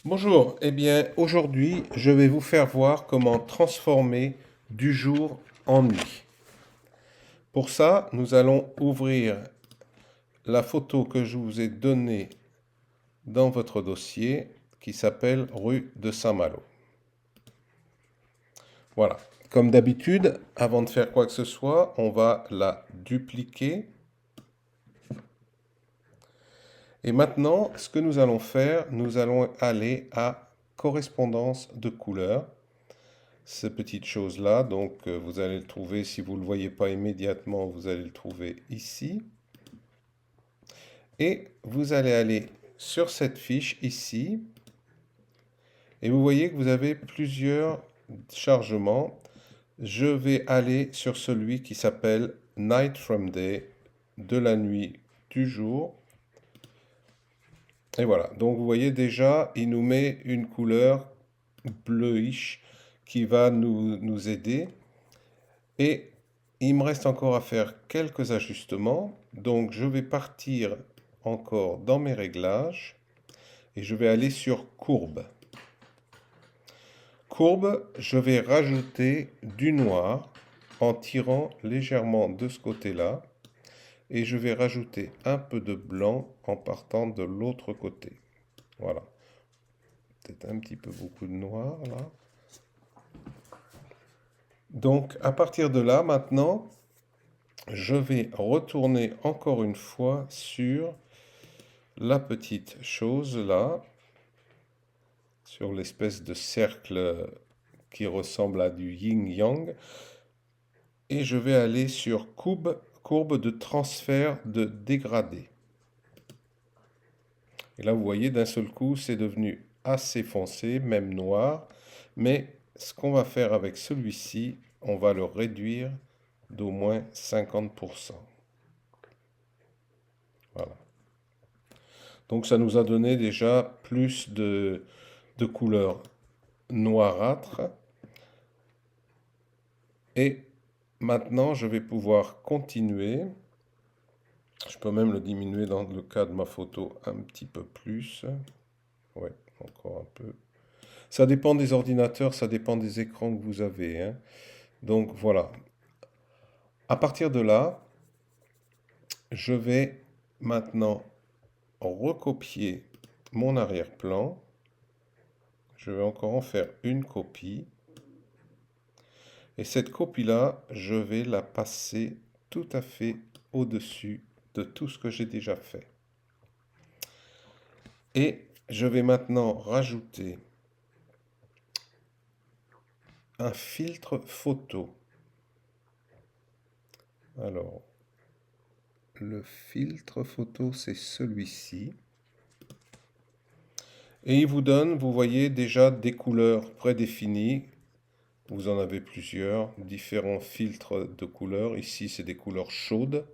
Bonjour, eh bien aujourd'hui je vais vous faire voir comment transformer du jour en nuit. Pour ça, nous allons ouvrir la photo que je vous ai donnée dans votre dossier qui s'appelle rue de Saint-Malo. Voilà, comme d'habitude, avant de faire quoi que ce soit, on va la dupliquer. Et maintenant, ce que nous allons faire, nous allons aller à correspondance de couleurs. Ces petites choses-là. Donc, vous allez le trouver, si vous ne le voyez pas immédiatement, vous allez le trouver ici. Et vous allez aller sur cette fiche ici. Et vous voyez que vous avez plusieurs chargements. Je vais aller sur celui qui s'appelle Night from Day, de la nuit du jour. Et voilà, donc vous voyez déjà, il nous met une couleur bleuish qui va nous aider. Et il me reste encore à faire quelques ajustements. Donc je vais partir encore dans mes réglages et je vais aller sur courbe. Courbe, je vais rajouter du noir en tirant légèrement de ce côté-là et je vais rajouter un peu de blanc en partant de l'autre côté. Voilà. Peut-être un petit peu beaucoup de noir là. Donc à partir de là, maintenant, je vais retourner encore une fois sur la petite chose là, sur l'espèce de cercle qui ressemble à du yin-yang, et je vais aller sur courbe de transfert de dégradé. Et là, vous voyez, d'un seul coup, c'est devenu assez foncé, même noir, mais ce qu'on va faire avec celui-ci, on va le réduire d'au moins 50%. Voilà. Donc ça nous a donné déjà plus de couleurs noirâtres. Et maintenant, je vais pouvoir continuer. Je peux même le diminuer dans le cas de ma photo un petit peu plus. Ouais, encore un peu. Ça dépend des ordinateurs, ça dépend des écrans que vous avez, hein. Donc voilà. À partir de là, je vais maintenant recopier mon arrière-plan. Je vais encore en faire une copie. Et cette copie-là, je vais la passer tout à fait au-dessus de tout ce que j'ai déjà fait. Et je vais maintenant rajouter un filtre photo. Alors, le filtre photo, c'est celui-ci. Et il vous donne, vous voyez déjà des couleurs prédéfinies. Vous en avez plusieurs, différents filtres de couleurs. Ici, c'est des couleurs chaudes.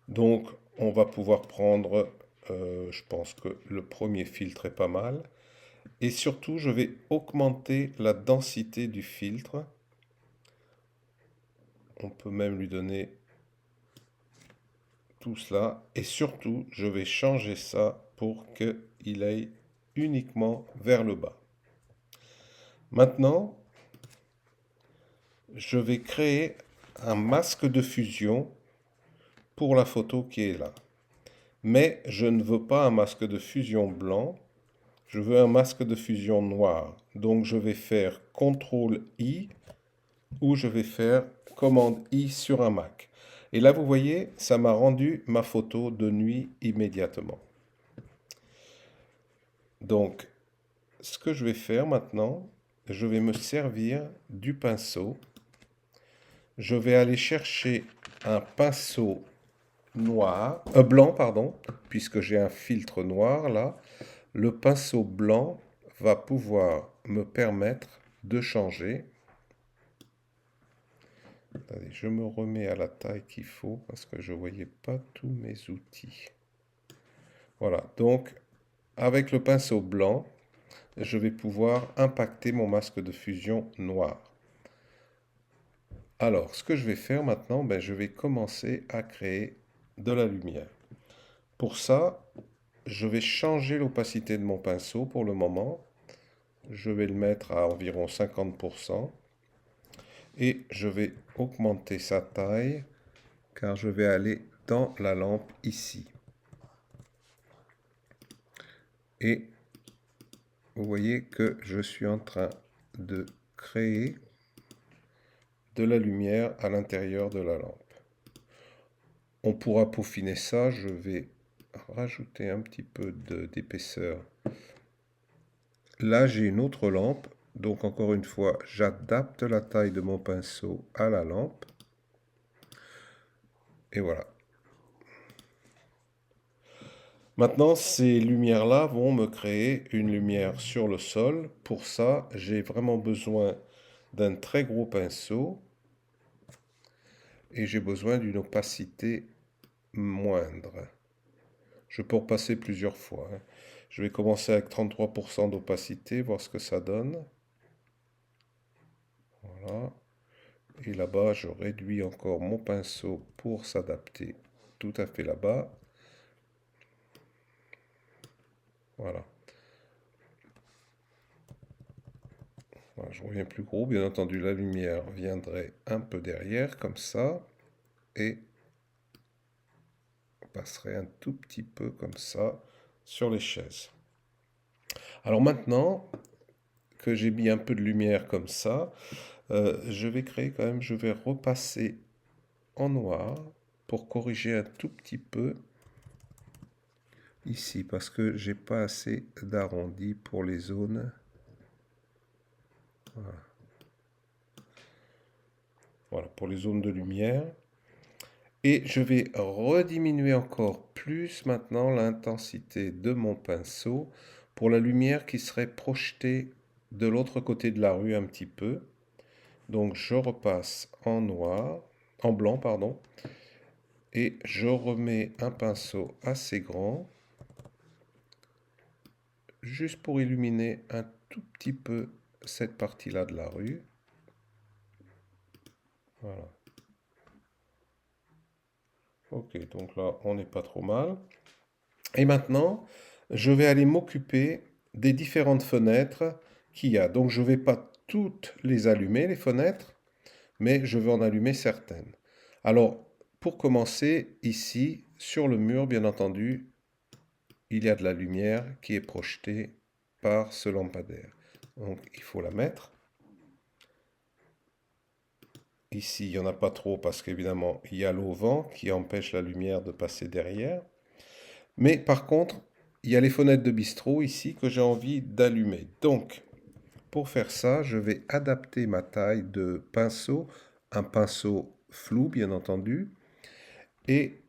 Donc, on va pouvoir prendre, je pense que le premier filtre est pas mal. Et surtout, je vais augmenter la densité du filtre. On peut même lui donner tout cela. Et surtout, je vais changer ça pour qu'il aille uniquement vers le bas. Maintenant, je vais créer un masque de fusion pour la photo qui est là. Mais je ne veux pas un masque de fusion blanc, je veux un masque de fusion noir. Donc je vais faire CTRL-I ou je vais faire commande I sur un Mac. Et là, vous voyez, ça m'a rendu ma photo de nuit immédiatement. Donc, ce que je vais faire maintenant, je vais me servir du pinceau. Je vais aller chercher un pinceau noir, blanc, pardon, puisque j'ai un filtre noir là. Le pinceau blanc va pouvoir me permettre de changer. Attendez, je me remets à la taille qu'il faut parce que je ne voyais pas tous mes outils. Voilà, donc avec le pinceau blanc, je vais pouvoir impacter mon masque de fusion noir. Alors, ce que je vais faire maintenant, je vais commencer à créer de la lumière. Pour ça, je vais changer l'opacité de mon pinceau pour le moment. Je vais le mettre à environ 50% et je vais augmenter sa taille car je vais aller dans la lampe ici. Et vous voyez que je suis en train de créer de la lumière à l'intérieur de la lampe. On pourra peaufiner ça, je vais rajouter un petit peu d'épaisseur. Là, j'ai une autre lampe, donc encore une fois, j'adapte la taille de mon pinceau à la lampe. Et voilà. Maintenant, ces lumières-là vont me créer une lumière sur le sol. Pour ça, j'ai vraiment besoin d'un très gros pinceau et j'ai besoin d'une opacité moindre. Je peux repasser plusieurs fois, hein. Je vais commencer avec 33% d'opacité, voir ce que ça donne. Voilà. Et là-bas, je réduis encore mon pinceau pour s'adapter tout à fait là-bas. Voilà. Voilà, je reviens plus gros. Bien entendu, la lumière viendrait un peu derrière, comme ça. Et passerait un tout petit peu comme ça sur les chaises. Alors maintenant que j'ai mis un peu de lumière comme ça, je vais créer quand même, je vais repasser en noir pour corriger un tout petit peu ici parce que j'ai pas assez d'arrondi pour les zones. Voilà. Voilà, pour les zones de lumière. Et je vais rediminuer encore plus maintenant l'intensité de mon pinceau pour la lumière qui serait projetée de l'autre côté de la rue un petit peu. Donc je repasse en noir, en blanc, pardon, et je remets un pinceau assez grand, juste pour illuminer un tout petit peu cette partie-là de la rue. Voilà. Ok, donc là, on n'est pas trop mal. Et maintenant, je vais aller m'occuper des différentes fenêtres qu'il y a. Donc je ne vais pas toutes les allumer, les fenêtres, mais je vais en allumer certaines. Alors, pour commencer, ici, sur le mur, bien entendu, il y a de la lumière qui est projetée par ce lampadaire. Donc il faut la mettre. Ici, il n'y en a pas trop parce qu'évidemment, il y a l'auvent qui empêche la lumière de passer derrière. Mais par contre, il y a les fenêtres de bistrot ici que j'ai envie d'allumer. Donc, pour faire ça, je vais adapter ma taille de pinceau, un pinceau flou bien entendu, et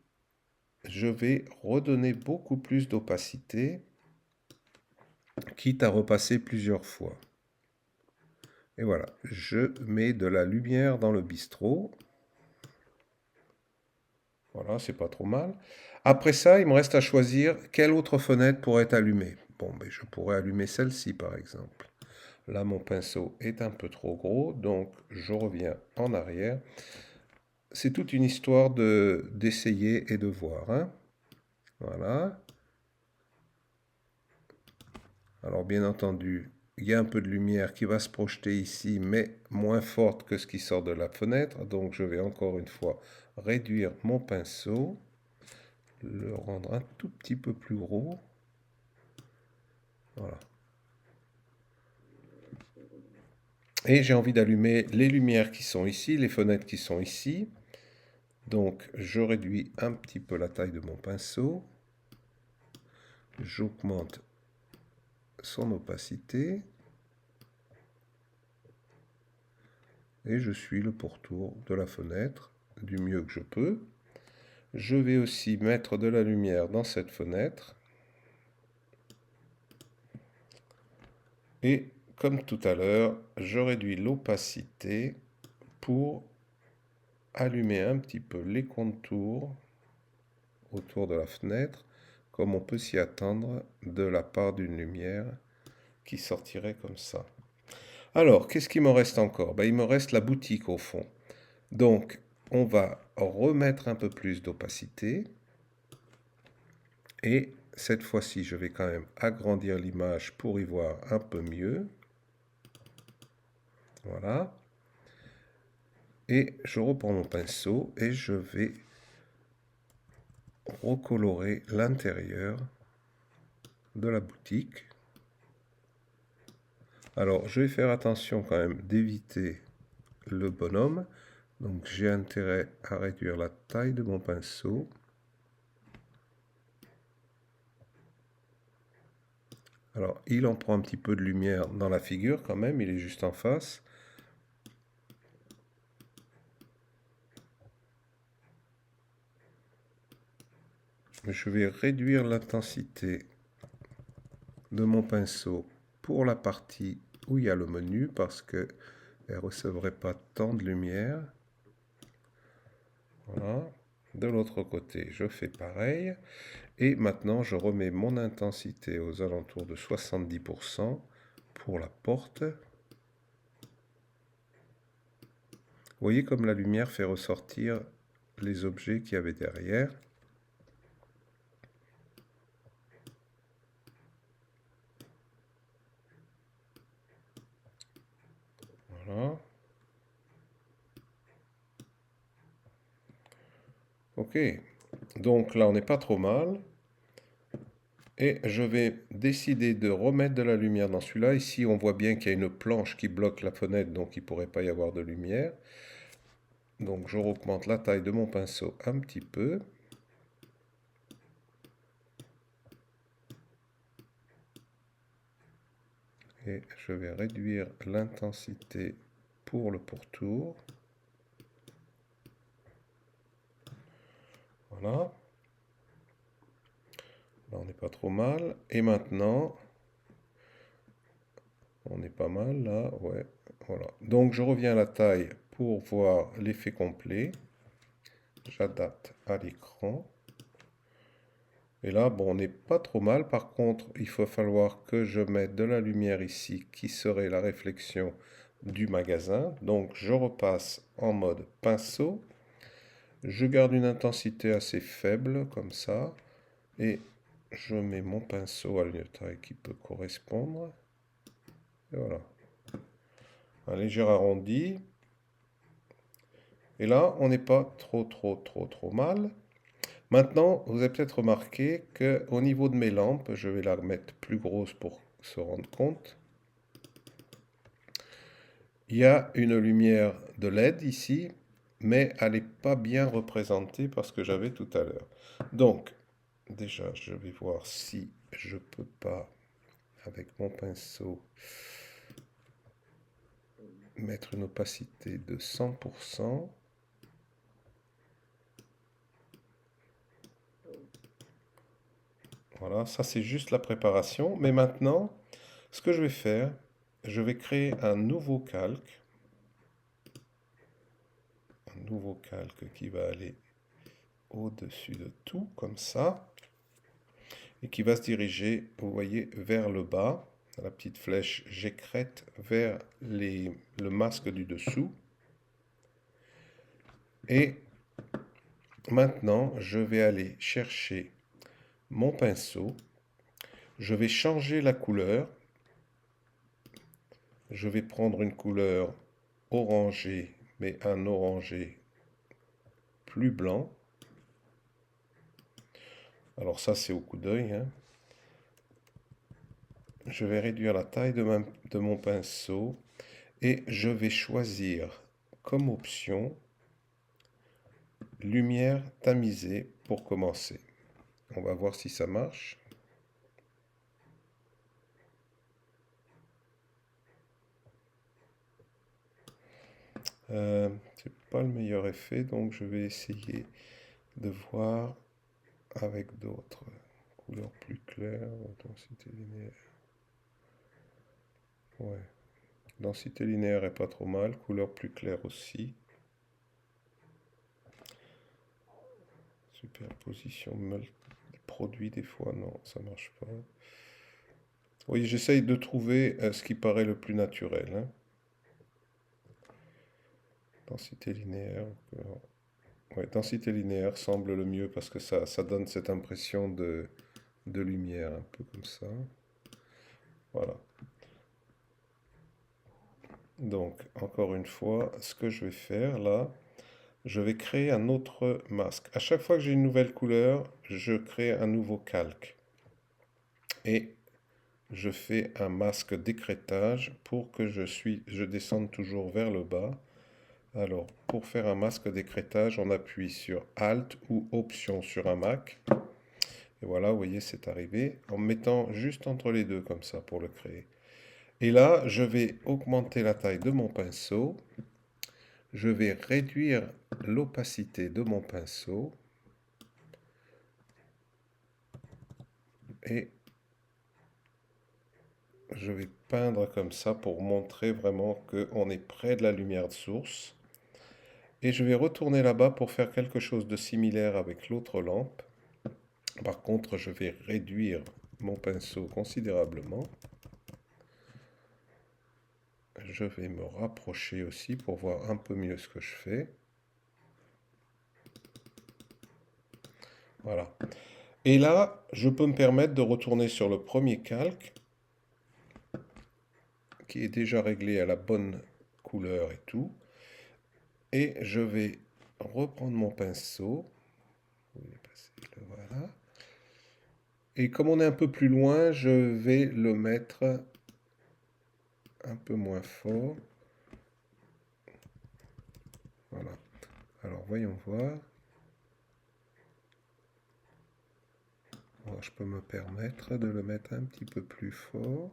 je vais redonner beaucoup plus d'opacité, quitte à repasser plusieurs fois. Et voilà, je mets de la lumière dans le bistrot. Voilà, c'est pas trop mal. Après ça, il me reste à choisir quelle autre fenêtre pourrait être allumée. Bon, ben, je pourrais allumer celle-ci par exemple. Là, mon pinceau est un peu trop gros, donc je reviens en arrière. C'est toute une histoire d'essayer et de voir, hein. Voilà. Alors bien entendu, il y a un peu de lumière qui va se projeter ici, mais moins forte que ce qui sort de la fenêtre. Donc je vais encore une fois réduire mon pinceau, le rendre un tout petit peu plus gros. Voilà. Et j'ai envie d'allumer les lumières qui sont ici, les fenêtres qui sont ici. Donc je réduis un petit peu la taille de mon pinceau. J'augmente son opacité. Et je suis le pourtour de la fenêtre du mieux que je peux. Je vais aussi mettre de la lumière dans cette fenêtre. Et comme tout à l'heure, je réduis l'opacité pour allumer un petit peu les contours autour de la fenêtre, comme on peut s'y attendre de la part d'une lumière qui sortirait comme ça. Alors, qu'est-ce qu'il me reste encore? Ben, il me reste la boutique au fond. Donc, on va remettre un peu plus d'opacité et cette fois-ci, je vais quand même agrandir l'image pour y voir un peu mieux. Voilà. Et je reprends mon pinceau et je vais recolorer l'intérieur de la boutique. Alors, je vais faire attention quand même d'éviter le bonhomme. Donc, j'ai intérêt à réduire la taille de mon pinceau. Alors, il en prend un petit peu de lumière dans la figure quand même, il est juste en face. Je vais réduire l'intensité de mon pinceau pour la partie où il y a le menu parce que elle ne recevrait pas tant de lumière. Voilà. De l'autre côté, je fais pareil. Et maintenant, je remets mon intensité aux alentours de 70% pour la porte. Vous voyez comme la lumière fait ressortir les objets qu'il y avait derrière. Voilà. Ok. Donc là, on n'est pas trop mal. Et je vais décider de remettre de la lumière dans celui-là. Ici, on voit bien qu'il y a une planche qui bloque la fenêtre, donc il ne pourrait pas y avoir de lumière. Donc je augmente la taille de mon pinceau un petit peu. Et je vais réduire l'intensité pour le pourtour. Voilà. Là, on n'est pas trop mal. Et maintenant, on est pas mal là. Ouais, voilà. Donc je reviens à la taille pour voir l'effet complet. J'adapte à l'écran. Et là, bon, on n'est pas trop mal. Par contre, il faut falloir que je mette de la lumière ici, qui serait la réflexion du magasin. Donc, je repasse en mode pinceau. Je garde une intensité assez faible, comme ça. Et je mets mon pinceau à une taille qui peut correspondre. Et voilà. Un léger arrondi. Et là, on n'est pas trop mal. Maintenant, vous avez peut-être remarqué qu'au niveau de mes lampes, je vais la mettre plus grosse pour se rendre compte. Il y a une lumière de LED ici, mais elle n'est pas bien représentée parce que j'avais tout à l'heure. Donc, déjà, je vais voir si je peux pas, avec mon pinceau, mettre une opacité de 100%. Voilà, ça c'est juste la préparation. Mais maintenant, ce que je vais faire, je vais créer un nouveau calque. Un nouveau calque qui va aller au-dessus de tout, comme ça. Et qui va se diriger, vous voyez, vers le bas. La petite flèche j'écrète vers le masque du dessous. Et maintenant, je vais aller chercher mon pinceau. Je vais changer la couleur. Je vais prendre une couleur orangée, mais un orangé plus blanc. Alors ça, c'est au coup d'œil, hein. Je vais réduire la taille de mon pinceau et je vais choisir comme option lumière tamisée pour commencer. On va voir si ça marche. C'est pas le meilleur effet, donc je vais essayer de voir avec d'autres couleurs plus claires, densité linéaire. Ouais, densité linéaire est pas trop mal, couleur plus claire aussi. Superposition produit des fois, non, ça marche pas. Oui, j'essaye de trouver ce qui paraît le plus naturel, hein. Densité linéaire. Ouais, densité linéaire semble le mieux parce que ça donne cette impression de lumière, un peu comme ça. Voilà. Donc, encore une fois, ce que je vais faire là, je vais créer un autre masque. À chaque fois que j'ai une nouvelle couleur, je crée un nouveau calque. Et je fais un masque d'écrêtage pour que je descende toujours vers le bas. Alors, pour faire un masque d'écrêtage, on appuie sur Alt ou Option sur un Mac. Et voilà, vous voyez, c'est arrivé en me mettant juste entre les deux comme ça pour le créer. Et là, je vais augmenter la taille de mon pinceau. Je vais réduire l'opacité de mon pinceau. Et je vais peindre comme ça pour montrer vraiment qu'on est près de la lumière de source. Et je vais retourner là-bas pour faire quelque chose de similaire avec l'autre lampe. Par contre, je vais réduire mon pinceau considérablement. Je vais me rapprocher aussi pour voir un peu mieux ce que je fais. Voilà. Et là, je peux me permettre de retourner sur le premier calque, qui est déjà réglé à la bonne couleur et tout. Et je vais reprendre mon pinceau. Où il est passé? Voilà. Et comme on est un peu plus loin, je vais le mettre un peu moins fort. Voilà. Alors voyons voir. Moi, je peux me permettre de le mettre un petit peu plus fort.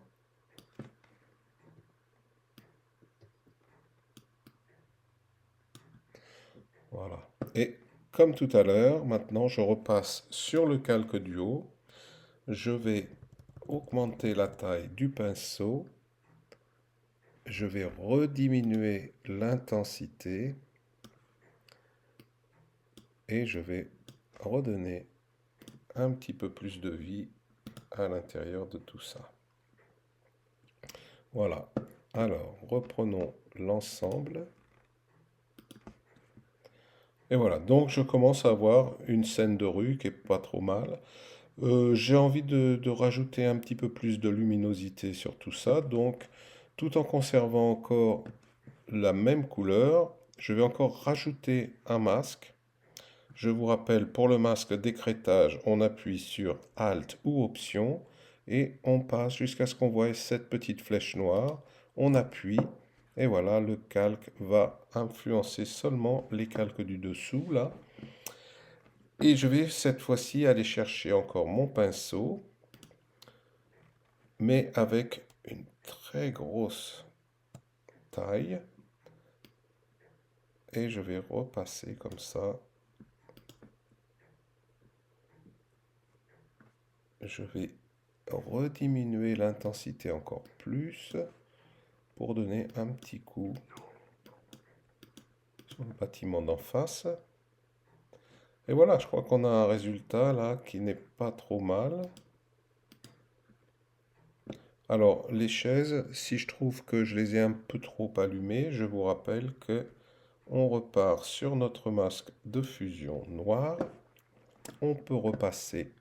Voilà. Et comme tout à l'heure, maintenant je repasse sur le calque du haut. Je vais augmenter la taille du pinceau. Je vais rediminuer l'intensité. Et je vais redonner un petit peu plus de vie à l'intérieur de tout ça. Voilà. Alors, reprenons l'ensemble. Et voilà, donc je commence à avoir une scène de rue qui est pas trop mal. J'ai envie de rajouter un petit peu plus de luminosité sur tout ça, donc tout en conservant encore la même couleur, je vais encore rajouter un masque. Je vous rappelle, pour le masque d'écrêtage, on appuie sur Alt ou Option et on passe jusqu'à ce qu'on voit cette petite flèche noire. On appuie et voilà, le calque va influencer seulement les calques du dessous là. Et je vais cette fois-ci aller chercher encore mon pinceau, mais avec une très grosse taille. Et je vais repasser comme ça. Je vais rediminuer l'intensité encore plus pour donner un petit coup sur le bâtiment d'en face. Et voilà, je crois qu'on a un résultat là qui n'est pas trop mal. Alors, les chaises, si je trouve que je les ai un peu trop allumées, je vous rappelle que on repart sur notre masque de fusion noir. On peut repasser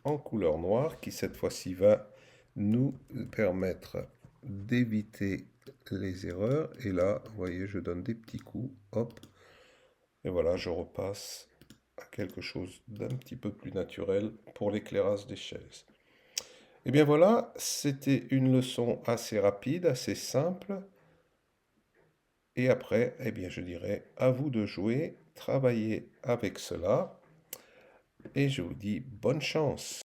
en couleur noire qui cette fois-ci va nous permettre d'éviter les erreurs. Et là, vous voyez, je donne des petits coups, hop, et voilà, je repasse à quelque chose d'un petit peu plus naturel pour l'éclairage des chaises. Et bien voilà, c'était une leçon assez rapide, assez simple. Et après, eh bien, je dirais à vous de jouer, travailler avec cela. Et je vous dis bonne chance.